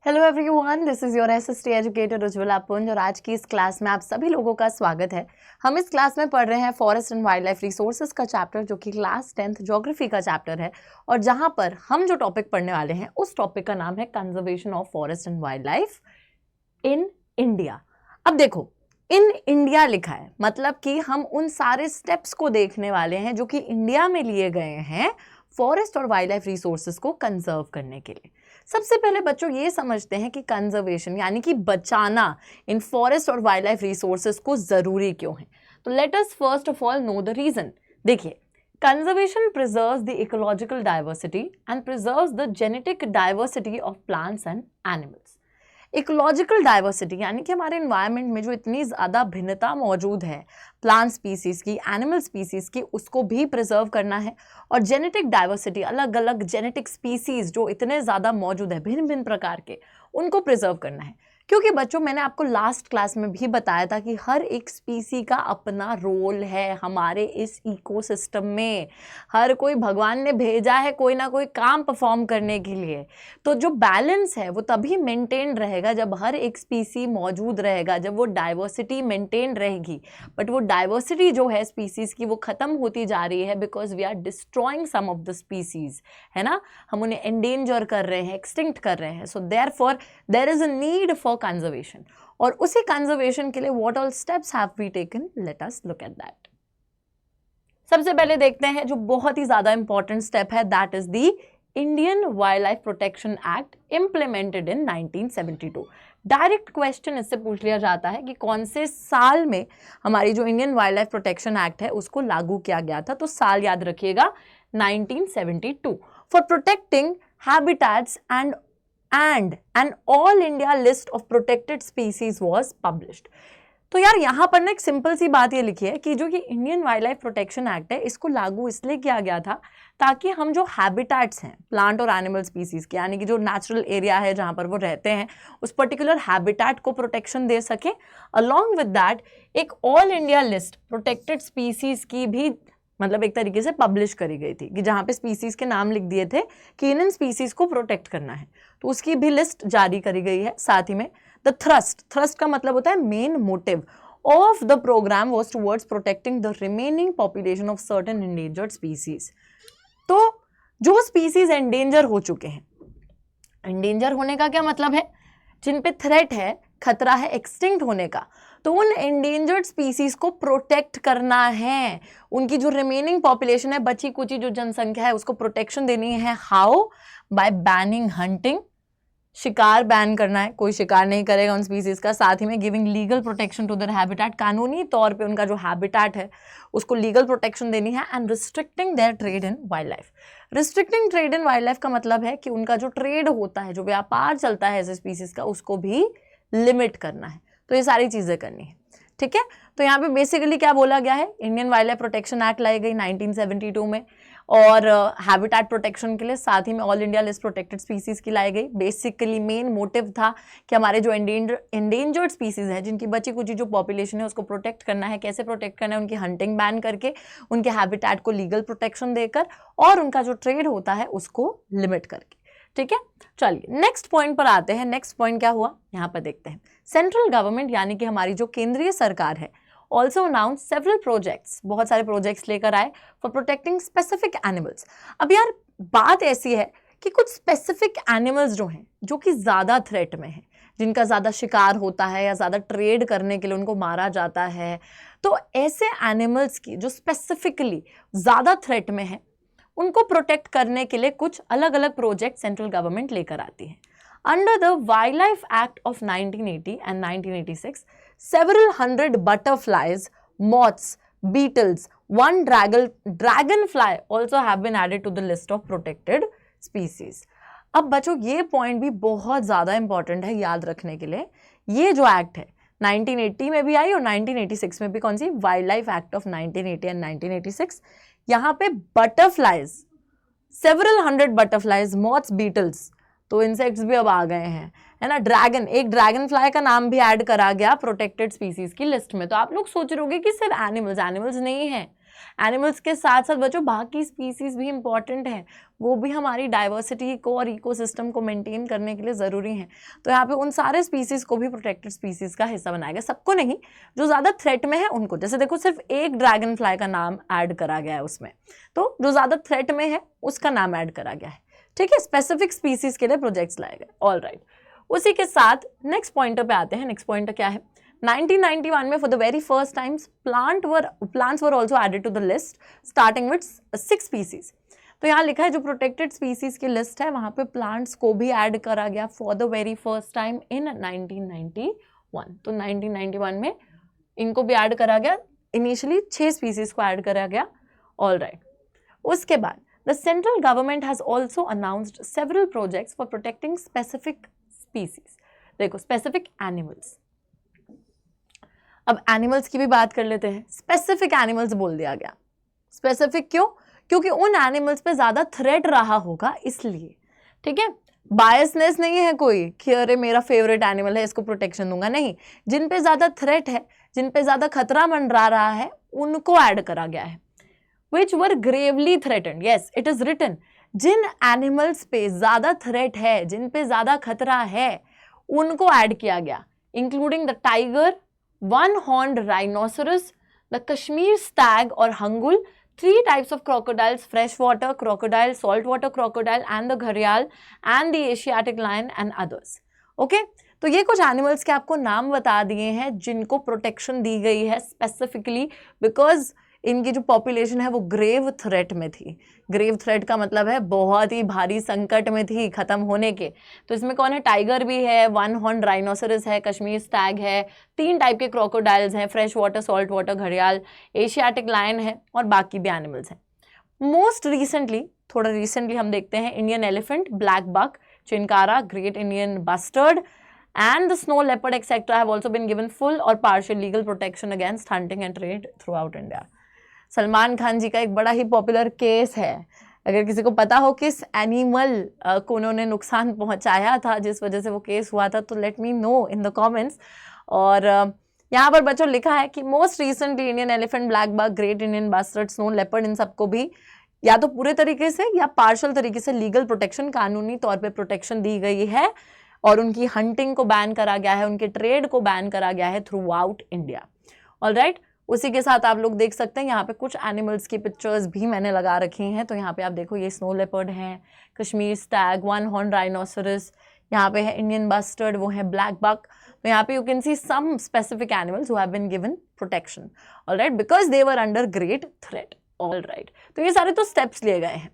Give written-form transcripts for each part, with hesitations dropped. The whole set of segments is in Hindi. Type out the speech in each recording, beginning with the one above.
Hello everyone, this is your SST educator Ujjwala पुंज और आज की इस क्लास में आप सभी लोगों का स्वागत है। हम इस क्लास में पढ़ रहे हैं forest and wild life resources का चैप्टर, जो कि क्लास 10th ज्योग्राफी का चैप्टर है। और जहां पर हम जो टॉपिक पढ़ने वाले हैं उस टॉपिक का नाम है conservation of forest and wild life in India. अब देखो, इन इंडिया लिखा है, मतलब कि हम उन सारे स्टेप्स को देखने वाले हैं जो कि इंडिया में लिए गए हैं फॉरेस्ट और वाइल्ड लाइफ रिसोर्सेज को कंजर्व करने के लिए। सबसे पहले बच्चों ये समझते हैं कि कंजर्वेशन यानी कि बचाना इन फॉरेस्ट और वाइल्ड लाइफ रिसोर्सेज को जरूरी क्यों है। तो let us first of all know the reason. देखिए, conservation preserves the ecological diversity and preserves the genetic diversity of plants and animals. Ecological diversity यानी कि हमारे एनवायरनमेंट में जो इतनी ज़्यादा भिन्नता मौजूद है प्लांट स्पीसीज की, एनिमल स्पीसीज की, उसको भी प्रिजर्व करना है। और जेनेटिक डाइवर्सिटी, अलग अलग जेनेटिक स्पीसीज जो इतने ज़्यादा मौजूद है भिन्न भिन्न प्रकार के, उनको प्रिजर्व करना है। क्योंकि बच्चों, मैंने आपको लास्ट क्लास में भी बताया था कि हर एक स्पीसी का अपना रोल है हमारे इस इकोसिस्टम में। हर कोई भगवान ने भेजा है कोई ना कोई काम परफॉर्म करने के लिए। तो जो बैलेंस है वो तभी मेंटेन रहेगा जब हर एक स्पीसी मौजूद रहेगा, जब वो डाइवर्सिटी मेंटेन रहेगी। बट वो डाइवर्सिटी जो है स्पीसीज की, वो खत्म होती जा रही है because we are destroying some of the species, है ना। हम उन्हें एंडेंजर कर रहे हैं, एक्सटिंक्ट कर रहे हैं। So therefore there is a need for conservation. और उसी कंजर्वेशन के लिए what all steps have we taken, let us look at that. सबसे पहले देखते हैं जो बहुत ही ज्यादा इंपॉर्टेंट स्टेप है, that is the Indian wild life protection act implemented in 1972। Direct question इससे पूछ लिया जाता है कि कौन से साल में हमारी जो Indian wild life protection act है उसको लागू किया गया था। तो साल याद रखिएगा, 1972। For protecting habitats and an all India list of protected species was published। तो यार यहाँ पर ना एक सिंपल सी बात ये लिखी है कि जो ये Indian wild life protection act है इसको लागू इसलिए किया गया था ताकि हम जो हैबिटेट्स हैं प्लांट और एनिमल स्पीसीज के, यानी कि जो नेचुरल एरिया है जहाँ पर वो रहते हैं, उस पर्टिकुलर हैबिटेट को प्रोटेक्शन दे सके। अलॉन्ग विद दैट एक all India list protected species की भी मतलब एक तरीके से पब्लिश करी गई थी कि जहाँ पे स्पीसीज के नाम लिख दिए थे कि इन स्पीसीज को प्रोटेक्ट करना है, तो उसकी भी लिस्ट जारी करी गई है। साथ ही में द थ्रस्ट का मतलब होता है main motive of the programme was towards protecting the remaining population of certain endangered species. तो जो स्पीसीज एंडेंजर हो चुके हैं, एंडेंजर होने का क्या मतलब है, जिन पे थ्रेट है, खतरा है एक्सटिंक्ट होने का, तो उन एंडेंजर्ड स्पीसीज को प्रोटेक्ट करना है। उनकी जो रिमेनिंग पॉपुलेशन है, बची कुची जो जनसंख्या है, उसको प्रोटेक्शन देनी है। हाउ? बाय बैनिंग हंटिंग, शिकार बैन करना है, कोई शिकार नहीं करेगा उन स्पीसीज का। साथ ही में giving legal protection to their habitat, कानूनी तौर पे उनका जो हैबिटेट है उसको लीगल प्रोटेक्शन देनी है। And restricting their trade in wild life. Restricting trade in wild life का मतलब है कि उनका जो ट्रेड होता है, जो व्यापार चलता है ऐसे स्पीसीज का, उसको भी लिमिट करना है। तो ये सारी चीजें करनी है, ठीक है। तो यहाँ पे बेसिकली क्या बोला गया है, Indian wild life protection act लाई गई 1972 में, और हैबिटेट प्रोटेक्शन के लिए साथ ही में all India list protected species की लाई गई। बेसिकली मेन मोटिव था कि हमारे जो एंडेंजर्ड स्पीसीज है, जिनकी बची कुची जो पॉपुलेशन है, उसको प्रोटेक्ट करना है। कैसे प्रोटेक्ट करना है? उनकी हंटिंग बैन करके, उनके हैबिटेट को लीगल प्रोटेक्शन देकर, और उनका जो ट्रेड होता है उसको लिमिट करके, ठीक है। चलिए नेक्स्ट पॉइंट पर आते हैं। नेक्स्ट पॉइंट क्या हुआ यहाँ पर देखते हैं। सेंट्रल गवर्नमेंट यानी कि हमारी जो केंद्रीय सरकार है, ऑल्सो अनाउंस सेवरल प्रोजेक्ट्स, बहुत सारे प्रोजेक्ट्स लेकर आए फॉर प्रोटेक्टिंग स्पेसिफिक एनिमल्स। अब यार बात ऐसी है कि कुछ स्पेसिफिक एनिमल्स जो हैं, जो कि ज़्यादा थ्रेट में हैं, जिनका ज़्यादा शिकार होता है या ज़्यादा ट्रेड करने के लिए उनको मारा जाता है, तो ऐसे एनिमल्स की जो स्पेसिफिकली ज़्यादा थ्रेट में है, उनको प्रोटेक्ट करने के लिए कुछ अलग अलग प्रोजेक्ट सेंट्रल गवर्नमेंट लेकर आती है। Under the wild life act of 1980 and 1986, several hundred butterflies, moths, beetles, one dragonfly also have been added to the list of protected species। अब बच्चों ये पॉइंट भी बहुत ज़्यादा इंपॉर्टेंट है याद रखने के लिए। ये जो एक्ट है 1980 में भी आई और 1986 में भी, कौन सी? Wildlife act of 1980 and 1986। यहाँ पे butterflies, several hundred butterflies, moths, beetles, तो इंसेक्ट्स भी अब आ गए हैं, है ना। ड्रैगन, एक ड्रैगन फ्लाई का नाम भी ऐड करा गया प्रोटेक्टेड स्पीसीज की लिस्ट में। तो आप लोग सोच रहे होंगे कि सिर्फ एनिमल्स नहीं है, एनिमल्स के साथ साथ बच्चों बाकी स्पीसीज भी इंपॉर्टेंट हैं, वो भी हमारी डाइवर्सिटी को और इकोसिस्टम को मेंटेन करने के लिए ज़रूरी हैं। तो यहाँ पे उन सारे स्पीसीज को भी प्रोटेक्टेड स्पीसीज का हिस्सा बनाया गया, सबको नहीं, जो ज़्यादा थ्रेट में है उनको। जैसे देखो सिर्फ एक ड्रैगन फ्लाई का नाम ऐड करा गया है उसमें, तो जो ज़्यादा थ्रेट में है उसका नाम ऐड करा गया है, ठीक है। स्पेसिफिक स्पीसीज के लिए प्रोजेक्ट्स लाए गए, ऑल राइट। उसी के साथ नेक्स्ट पॉइंटर पे आते हैं। नेक्स्ट पॉइंटर क्या है, 1991 में for the very first times plants were also added to the list starting with 6 species. तो यहाँ लिखा है जो प्रोटेक्टेड स्पीसीज की लिस्ट है वहाँ पे प्लांट्स को भी ऐड करा गया for the very first time in 1991। तो 1991 में इनको भी ऐड करा गया, इनिशियली 6 स्पीसीज को ऐड करा गया, ऑल राइट। उसके बाद the central government has also announced several projects for protecting specific species. देखो स्पेसिफिक एनिमल्स, अब एनिमल्स की भी बात कर लेते हैं। स्पेसिफिक एनिमल्स बोल दिया गया, स्पेसिफिक क्यों? क्योंकि उन एनिमल्स पे ज्यादा थ्रेट रहा होगा इसलिए, ठीक है। बायसनेस नहीं है कोई कि अरे मेरा फेवरेट एनिमल है इसको प्रोटेक्शन दूंगा, नहीं, जिन पे ज्यादा थ्रेट है, जिन पे ज्यादा खतरा मंडरा रहा है उनको ऐड करा गया है। Which were gravely threatened, yes it is written, जिन एनिमल्स पे ज्यादा थ्रेट है, जिन पे ज्यादा खतरा है उनको ऐड किया गया, including the tiger, one horned rhinoceros, the Kashmir Stag और hangul, 3 types of crocodiles, freshwater crocodile, saltwater crocodile and the घड़ियाल and the Asiatic lion and others. Okay? तो ये कुछ एनिमल्स के आपको नाम बता दिए हैं जिनको प्रोटेक्शन दी गई है स्पेसिफिकली बिकॉज इनकी जो पॉपुलेशन है वो ग्रेव थ्रेट में थी। ग्रेव थ्रेट का मतलब है बहुत ही भारी संकट में थी खत्म होने के। तो इसमें कौन है, टाइगर भी है, वन हॉर्न राइनोसरस है, कश्मीर स्टैग है, 3 टाइप के क्रोकोडाइल्स हैं, फ्रेश वाटर, सॉल्ट वाटर घड़ियाल, एशियाटिक लायन है और बाकी भी एनिमल्स हैं। मोस्ट रिसेंटली, थोड़ा रिसेंटली हम देखते हैं Indian elephant, black buck, chinkara, great Indian bustard and the snow leopard etc. have also been given full or partial legal protection against hunting and trade throughout India. Salman Khan ji का एक बड़ा ही पॉपुलर केस है, अगर किसी को पता हो किस एनिमल को उन्होंने नुकसान पहुंचाया था जिस वजह से वो केस हुआ था तो let me know in the comments. और यहाँ पर बच्चों लिखा है कि most recently Indian elephant, black buck, great Indian bustard, snow leopard, इन सबको भी या तो पूरे तरीके से या पार्शियल तरीके से लीगल प्रोटेक्शन, कानूनी तौर पे प्रोटेक्शन दी गई है और उनकी हंटिंग को बैन करा गया है, उनके ट्रेड को बैन करा गया है थ्रू आउट इंडिया, ऑलराइट। उसी के साथ आप लोग देख सकते हैं यहाँ पे कुछ एनिमल्स की पिक्चर्स भी मैंने लगा रखी हैं। तो यहाँ पे आप देखो ये स्नो लेपर्ड है, Kashmir Stag, one horn rhinoceros, यहाँ पे है इंडियन बस्टर्ड, वो है ब्लैक बक। तो यहाँ पे you can see some specific animals who have been given protection, alright, because they were under great threat, alright. तो ये सारे तो स्टेप्स लिए गए हैं।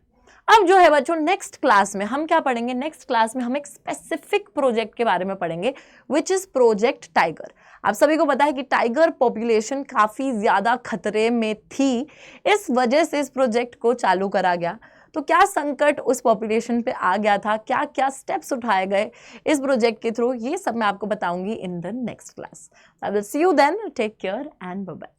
अब जो है बच्चों नेक्स्ट क्लास में हम क्या पढ़ेंगे, नेक्स्ट क्लास में हम एक स्पेसिफिक प्रोजेक्ट के बारे में पढ़ेंगे विच इज प्रोजेक्ट टाइगर। आप सभी को पता है कि टाइगर पॉपुलेशन काफी ज्यादा खतरे में थी, इस वजह से इस प्रोजेक्ट को चालू करा गया। तो क्या संकट उस पॉपुलेशन पे आ गया था, क्या क्या स्टेप्स उठाए गए इस प्रोजेक्ट के थ्रू, ये सब मैं आपको बताऊंगी in the next class. I will see you then, take care and bye bye.